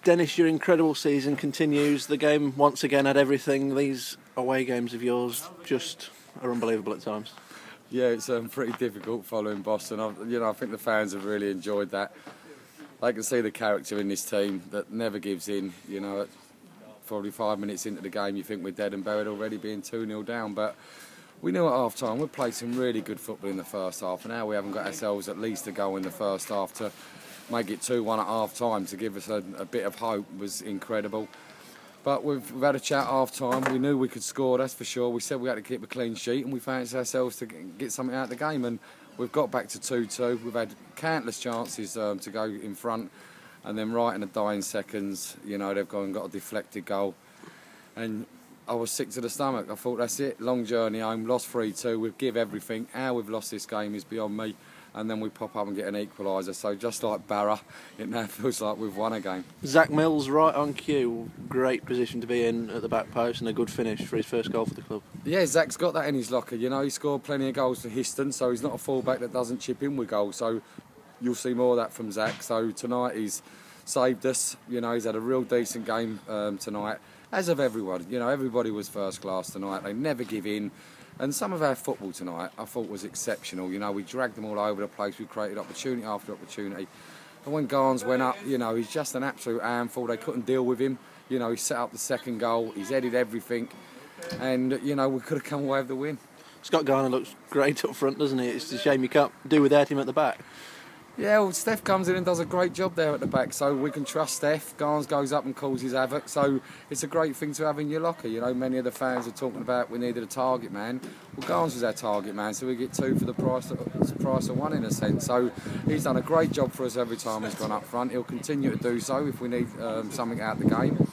Dennis, your incredible season continues. The game once again had everything. These away games of yours just are unbelievable at times. Yeah, it's pretty difficult following Boston. I think the fans have really enjoyed that. They can see the character in this team that never gives in. Probably 5 minutes into the game, you think we're dead and buried already, being 2-0 down. But we knew at half time we played some really good football in the first half, and now we haven't got ourselves at least a goal in the first half to make it 2-1 at half time to give us a bit of hope was incredible. But we've had a chat at half time. We knew we could score, that's for sure. We said we had to keep a clean sheet, and we fancied ourselves to get something out of the game. And we've got back to 2-2. We've had countless chances to go in front, and then right in the dying seconds, they've gone and got a deflected goal. And I was sick to the stomach. I thought, that's it, long journey home, lost 3-2. We've give everything. How we've lost this game is beyond me. And then we pop up and get an equaliser. So just like Barra, it now feels like we've won a game. Zach Mills right on cue. Great position to be in at the back post and a good finish for his first goal for the club. Yeah, Zach's got that in his locker. He scored plenty of goals for Histon, so he's not a fullback that doesn't chip in with goals. So you'll see more of that from Zach. So tonight he's saved us. He's had a real decent game tonight, as of everyone. Everybody was first class tonight. They never give in. And some of our football tonight, I thought, was exceptional. We dragged them all over the place. We created opportunity after opportunity. And when Garnes went up, he's just an absolute handful. They couldn't deal with him. He set up the second goal. He's headed everything. And, we could have come away with the win. Scott Garner looks great up front, doesn't he? It's a shame you can't do without him at the back. Yeah, well, Steph comes in and does a great job there at the back, so we can trust Steph. Garnes goes up and causes havoc, so it's a great thing to have in your locker. Many of the fans are talking about we needed a target man. Well, Garnes was our target man, so we get two for the price of one in a sense. So he's done a great job for us every time he's gone up front. He'll continue to do so if we need something out of the game,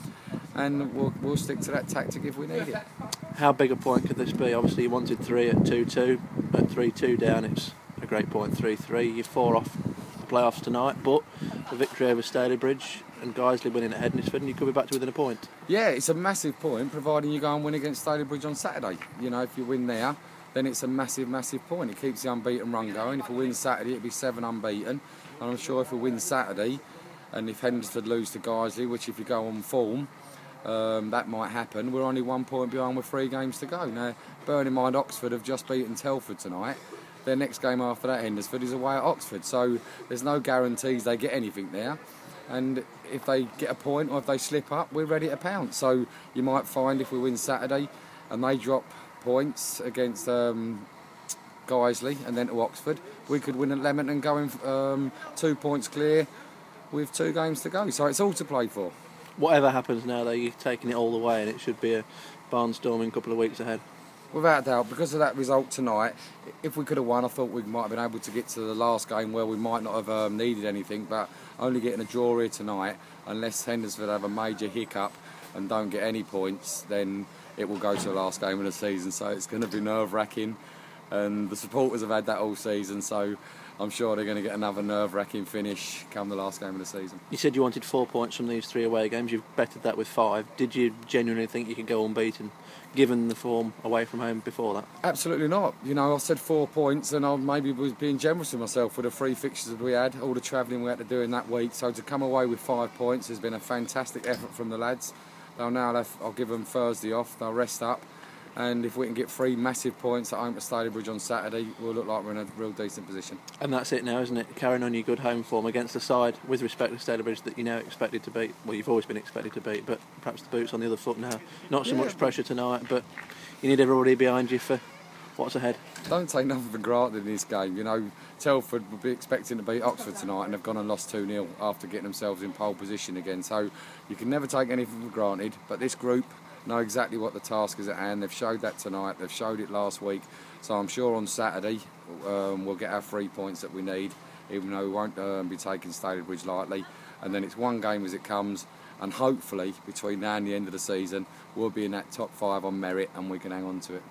and we'll stick to that tactic if we need it. How big a point could this be? Obviously you wanted 3 at 2-2, at 3-2 down it's a great point, 3-3. You're 4 off the playoffs tonight, but the victory over Stalybridge and Guiseley winning at Hednesford, and you could be back to within a point. Yeah, it's a massive point, providing you go and win against Stalybridge on Saturday. If you win there, then it's a massive, massive point. It keeps the unbeaten run going. If we win Saturday, it'll be 7 unbeaten. And I'm sure if we win Saturday, and if Hednesford lose to Guiseley, which if you go on form, that might happen, we're only 1 point behind with 3 games to go. Now, bearing in mind Oxford have just beaten Telford tonight. Their next game after that, Hednesford, is away at Oxford, so there's no guarantees they get anything there. And if they get a point or if they slip up, we're ready to pounce. So you might find if we win Saturday and they drop points against Guiseley and then to Oxford, we could win at Leamington going 2 points clear with 2 games to go. So it's all to play for. Whatever happens now, though, you're taking it all the way, and it should be a barnstorming couple of weeks ahead. Without doubt, because of that result tonight, if we could have won, I thought we might have been able to get to the last game where we might not have needed anything, but only getting a draw here tonight, unless Hednesford have a major hiccup and don't get any points, then it will go to the last game of the season, so it's going to be nerve-wracking, and the supporters have had that all season, so I'm sure they're going to get another nerve-wracking finish come the last game of the season. You said you wanted 4 points from these 3 away games. You've betted that with 5. Did you genuinely think you could go unbeaten, given the form away from home before that? Absolutely not. I said 4 points, and I maybe was being generous with myself with the 3 fixtures that we had, all the travelling we had to do in that week. So to come away with 5 points has been a fantastic effort from the lads. I'll give them Thursday off. They'll rest up. And if we can get 3 massive points at home at Stalybridge on Saturday, we'll look like we're in a real decent position. And that's it now, isn't it? Carrying on your good home form against the side, with respect to Stalybridge, that you now expected to beat. Well, you've always been expected to beat, but perhaps the boot's on the other foot now. Not so much pressure tonight, but you need everybody behind you for what's ahead. Don't take nothing for granted in this game. Telford would be expecting to beat Oxford tonight, and they've gone and lost 2-0 after getting themselves in pole position again. So you can never take anything for granted, but this group know exactly what the task is at hand. They've showed that tonight, they've showed it last week, so I'm sure on Saturday we'll get our 3 points that we need, even though we won't be taking Stalybridge lightly, and then it's one game as it comes, and hopefully between now and the end of the season we'll be in that top 5 on merit and we can hang on to it.